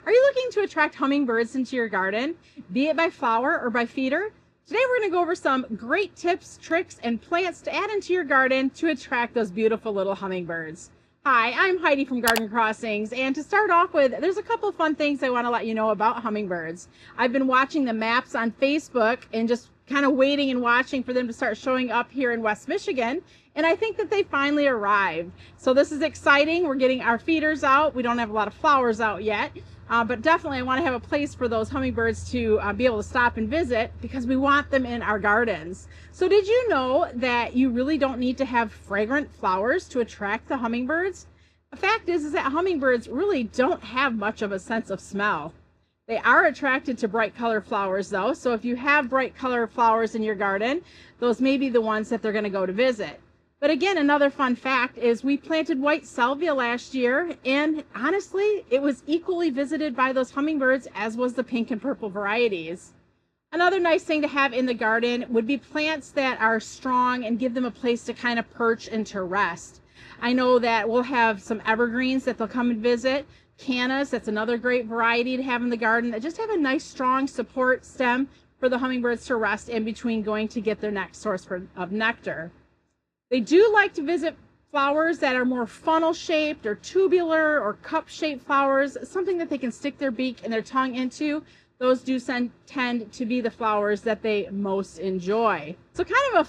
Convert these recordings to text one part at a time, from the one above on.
Are you looking to attract hummingbirds into your garden, be it by flower or by feeder? Today we're going to go over some great tips, tricks, and plants to add into your garden to attract those beautiful little hummingbirds. Hi, I'm Heidi from Garden Crossings, and to start off with, there's a couple of fun things I want to let you know about hummingbirds. I've been watching the maps on Facebook and just kind of waiting and watching for them to start showing up here in West Michigan, and I think that they finally arrived. So this is exciting. We're getting our feeders out. We don't have a lot of flowers out yet, but definitely I want to have a place for those hummingbirds to be able to stop and visit because we want them in our gardens. So did you know that you really don't need to have fragrant flowers to attract the hummingbirds? The fact is that hummingbirds really don't have much of a sense of smell. They are attracted to bright color flowers though, so if you have bright color flowers in your garden, those may be the ones that they're going to go to visit. But again, another fun fact is we planted white salvia last year, and honestly, it was equally visited by those hummingbirds as was the pink and purple varieties. Another nice thing to have in the garden would be plants that are strong and give them a place to kind of perch and to rest. I know that we'll have some evergreens that they'll come and visit. Cannas, that's another great variety to have in the garden that just have a nice strong support stem for the hummingbirds to rest in between going to get their next source of nectar. They do like to visit flowers that are more funnel shaped or tubular or cup shaped flowers, something that they can stick their beak and their tongue into. Those do tend to be the flowers that they most enjoy. So kind of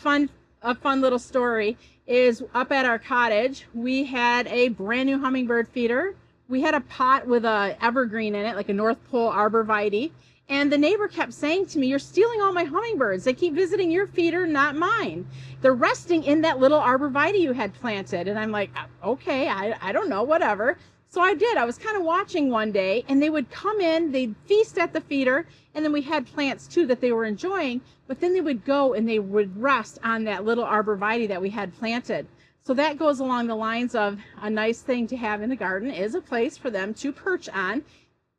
a fun little story is up at our cottage, we had a brand new hummingbird feeder. We had a pot with a evergreen in it, like a North Pole arborvitae. And the neighbor kept saying to me, "You're stealing all my hummingbirds. They keep visiting your feeder, not mine. They're resting in that little arborvitae you had planted." And I'm like, okay, I don't know, whatever. So I did. I was kind of watching one day, and they would come in, they'd feast at the feeder, and then we had plants too that they were enjoying, but then they would go and they would rest on that little arborvitae that we had planted. So that goes along the lines of a nice thing to have in the garden is a place for them to perch on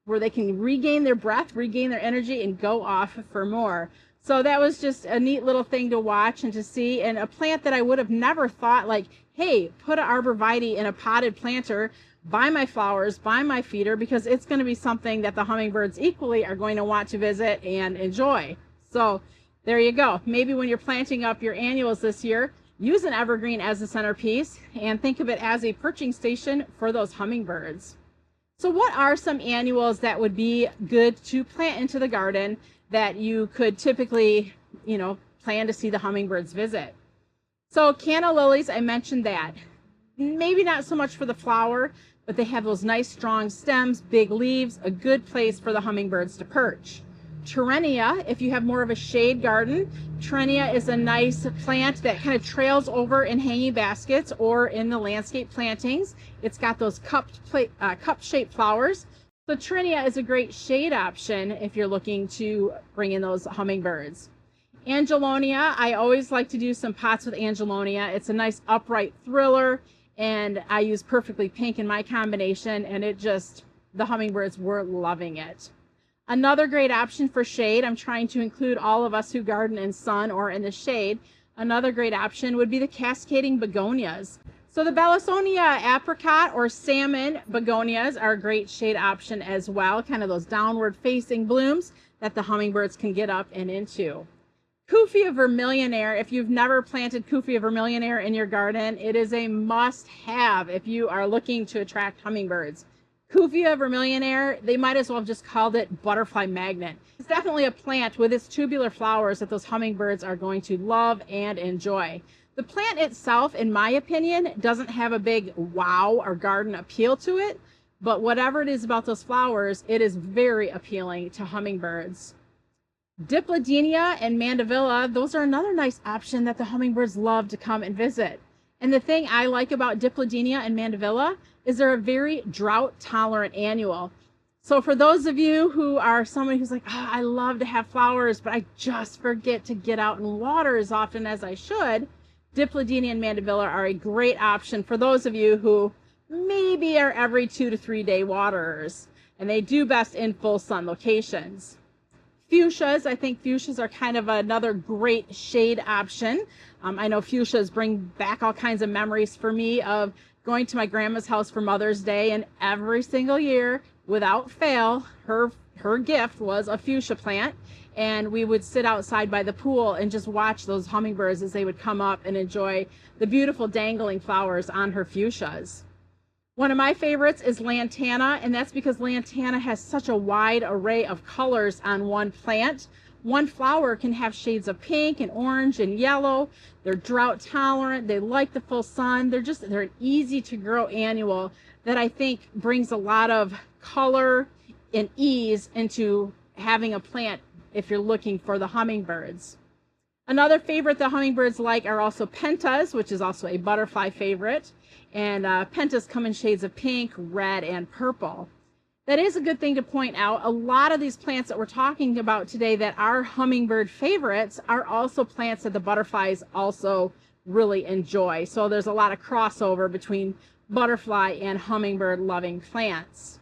where they can regain their breath, regain their energy, and go off for more. So that was just a neat little thing to watch and to see, and a plant that I would have never thought, like, hey, put an arborvitae in a potted planter, buy my flowers, buy my feeder, because it's going to be something that the hummingbirds equally are going to want to visit and enjoy. So there you go. Maybe when you're planting up your annuals this year, use an evergreen as a centerpiece and think of it as a perching station for those hummingbirds. So what are some annuals that would be good to plant into the garden that you could typically, plan to see the hummingbirds visit? So Canna Lilies, I mentioned that. Maybe not so much for the flower, but they have those nice strong stems, big leaves, a good place for the hummingbirds to perch. Torenia, if you have more of a shade garden, Torenia is a nice plant that kind of trails over in hanging baskets or in the landscape plantings. It's got those cup-shaped flowers. So Torenia is a great shade option if you're looking to bring in those hummingbirds. Angelonia, I always like to do some pots with Angelonia. It's a nice upright thriller, and I use Perfectly Pink in my combination, and the hummingbirds were loving it. Another great option for shade, I'm trying to include all of us who garden in sun or in the shade. Another great option would be the cascading begonias. So the Belleconia apricot or salmon begonias are a great shade option as well, kind of those downward facing blooms that the hummingbirds can get up and into. Cuphea VERMILLIONAIRE, if you've never planted Cuphea VERMILLIONAIRE in your garden, it is a must-have if you are looking to attract hummingbirds. Cuphea VERMILLIONAIRE, they might as well have just called it butterfly magnet. It's definitely a plant with its tubular flowers that those hummingbirds are going to love and enjoy. The plant itself, in my opinion, doesn't have a big wow or garden appeal to it, but whatever it is about those flowers, it is very appealing to hummingbirds. Dipladenia and Mandevilla, those are another nice option that the hummingbirds love to come and visit. And the thing I like about Dipladenia and Mandevilla is they're a very drought tolerant annual. So for those of you who are someone who's like, I love to have flowers, but I just forget to get out and water as often as I should, Dipladenia and Mandevilla are a great option for those of you who maybe are every 2 to 3 day waterers, and they do best in full sun locations. Fuchsias, I think fuchsias are kind of another great shade option. I know fuchsias bring back all kinds of memories for me of going to my grandma's house for Mother's Day, and every single year without fail, her gift was a fuchsia plant. And we would sit outside by the pool and just watch those hummingbirds as they would come up and enjoy the beautiful dangling flowers on her fuchsias. One of my favorites is Lantana, and that's because Lantana has such a wide array of colors on one plant. One flower can have shades of pink and orange and yellow. They're drought tolerant. They like the full sun. They're an easy to grow annual that I think brings a lot of color and ease into having a plant if you're looking for the hummingbirds. Another favorite the hummingbirds like are also Pentas, which is also a butterfly favorite. And Pentas come in shades of pink, red, and purple. That is a good thing to point out. A lot of these plants that we're talking about today that are hummingbird favorites are also plants that the butterflies also really enjoy. So there's a lot of crossover between butterfly and hummingbird loving plants.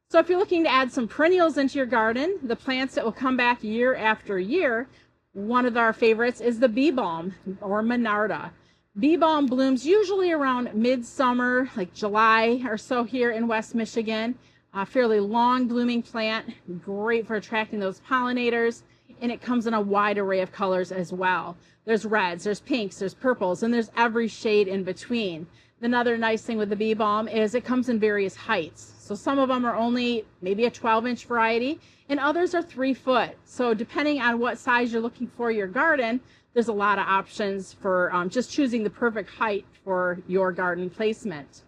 So if you're looking to add some perennials into your garden, the plants that will come back year after year, one of our favorites is the bee balm or Monarda. Bee balm blooms usually around midsummer, like July or so here in West Michigan. A fairly long blooming plant, great for attracting those pollinators, and it comes in a wide array of colors as well. There's reds, there's pinks, there's purples, and there's every shade in between. Another nice thing with the bee balm is it comes in various heights. So some of them are only maybe a 12-inch variety, and others are 3 foot. So depending on what size you're looking for your garden, there's a lot of options for just choosing the perfect height for your garden placement.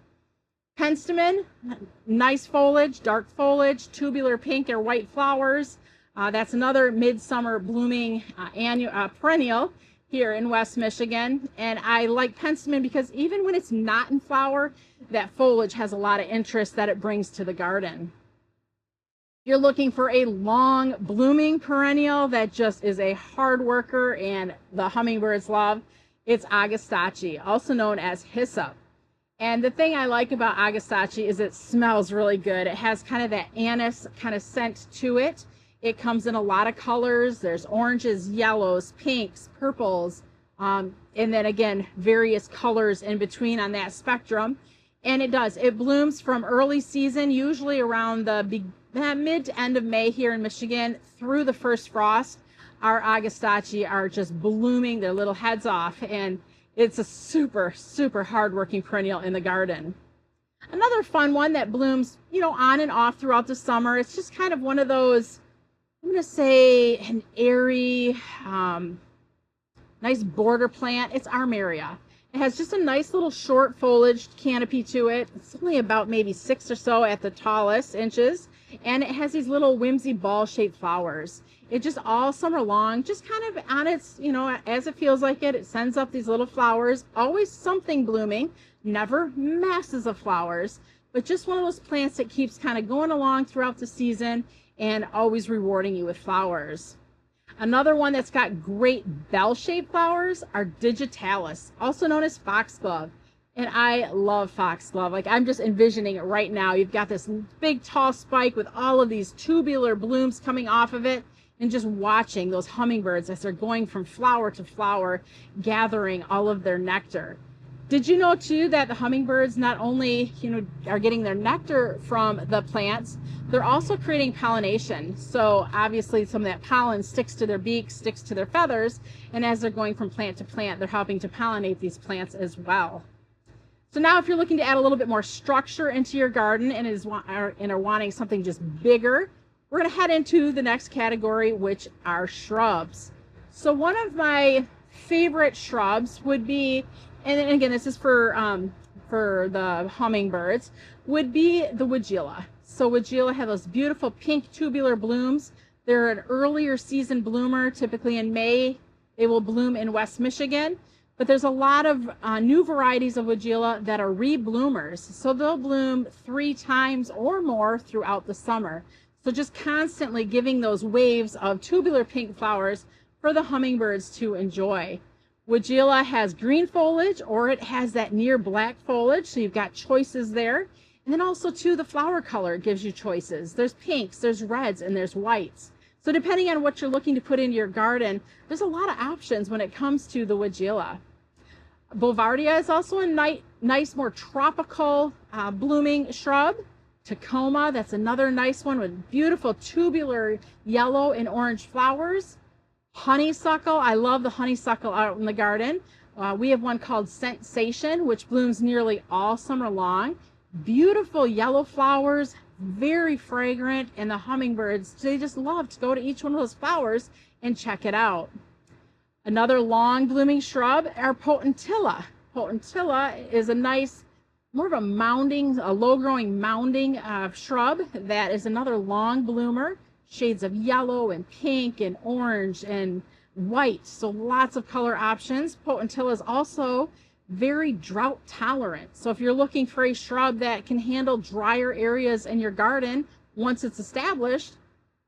Penstemon, nice foliage, dark foliage, tubular pink or white flowers. That's another midsummer blooming perennial here in West Michigan. And I like Penstemon because even when it's not in flower, that foliage has a lot of interest that it brings to the garden. You're looking for a long blooming perennial that just is a hard worker and the hummingbirds love. It's Agastache, also known as hyssop. And the thing I like about Agastache is it smells really good. It has kind of that anise kind of scent to it. It comes in a lot of colors. There's oranges, yellows, pinks, purples, and then again, various colors in between on that spectrum. And it blooms from early season, usually around the mid to end of May here in Michigan through the first frost. Our Agastache are just blooming their little heads off, and it's a super, super hard-working perennial in the garden. Another fun one that blooms, on and off throughout the summer. It's just kind of one of those, I'm going to say an airy, nice border plant. It's Armeria. It has just a nice little short foliaged canopy to it. It's only about maybe 6 or so at the tallest inches. And it has these little whimsy ball-shaped flowers. It just all summer long, just kind of on its, as it feels like it sends up these little flowers, always something blooming, never masses of flowers, but just one of those plants that keeps kind of going along throughout the season and always rewarding you with flowers. Another one that's got great bell-shaped flowers are Digitalis, also known as Foxglove. And I love Foxglove. Like, I'm just envisioning it right now. You've got this big tall spike with all of these tubular blooms coming off of it, and just watching those hummingbirds as they're going from flower to flower, gathering all of their nectar. Did you know too that the hummingbirds not only, are getting their nectar from the plants, they're also creating pollination. So obviously some of that pollen sticks to their beaks, sticks to their feathers, and as they're going from plant to plant, they're helping to pollinate these plants as well. So now if you're looking to add a little bit more structure into your garden and are wanting something just bigger, we're going to head into the next category, which are shrubs. So one of my favorite shrubs would be, and again, this is for the hummingbirds, would be the Weigela. So Weigela have those beautiful pink tubular blooms. They're an earlier season bloomer, typically in May. They will bloom in West Michigan. But there's a lot of new varieties of Weigela that are re-bloomers. So they'll bloom 3 times or more throughout the summer. So just constantly giving those waves of tubular pink flowers for the hummingbirds to enjoy. Weigela has green foliage, or it has that near black foliage, so you've got choices there. And then also too, the flower color gives you choices. There's pinks, there's reds, and there's whites. So depending on what you're looking to put into your garden, there's a lot of options when it comes to the Weigela. Bouvardia is also a nice, more tropical blooming shrub. Tecoma, that's another nice one with beautiful tubular yellow and orange flowers. Honeysuckle, I love the honeysuckle out in the garden. We have one called Sensation, which blooms nearly all summer long. Beautiful yellow flowers, very fragrant, and the hummingbirds, they just love to go to each one of those flowers and check it out. Another long blooming shrub, our Potentilla. Potentilla is a nice, more of a mounding, a low growing mounding shrub that is another long bloomer. Shades of yellow and pink and orange and white, so lots of color options. Potentilla is also very drought tolerant, so if you're looking for a shrub that can handle drier areas in your garden once it's established,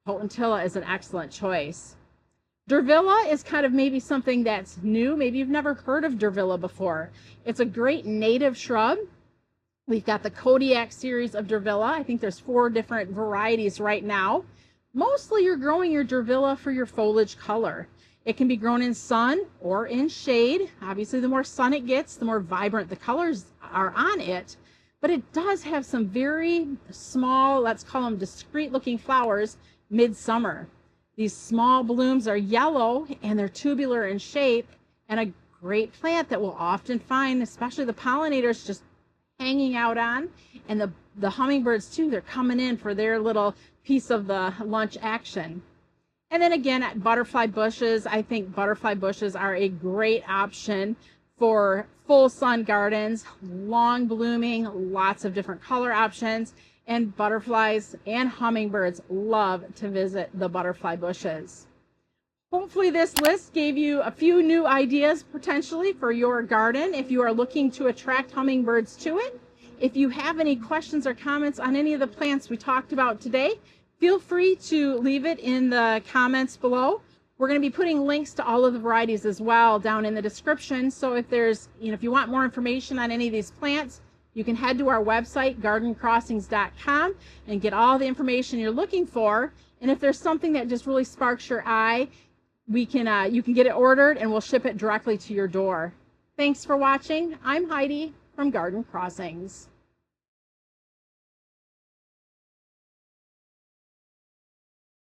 Potentilla is an excellent choice. Diervilla is kind of maybe something that's new. Maybe you've never heard of Diervilla before. It's a great native shrub. We've got the Kodiak series of Diervilla. I think there's 4 different varieties right now. Mostly you're growing your Diervilla for your foliage color. It can be grown in sun or in shade. Obviously, the more sun it gets, the more vibrant the colors are on it. But it does have some very small, let's call them discreet looking flowers midsummer. These small blooms are yellow and they're tubular in shape, and a great plant that we'll often find, especially the pollinators, just hanging out on. And the hummingbirds too, they're coming in for their little piece of the lunch action. And then again, at butterfly bushes, I think butterfly bushes are a great option for full sun gardens, long blooming, lots of different color options, and butterflies and hummingbirds love to visit the butterfly bushes. Hopefully this list gave you a few new ideas potentially for your garden if you are looking to attract hummingbirds to it. If you have any questions or comments on any of the plants we talked about today, feel free to leave it in the comments below. We're going to be putting links to all of the varieties as well down in the description. So if there's, if you want more information on any of these plants, you can head to our website, gardencrossings.com, and get all the information you're looking for. And if there's something that just really sparks your eye, you can get it ordered and we'll ship it directly to your door. Thanks for watching. I'm Heidi from Garden Crossings.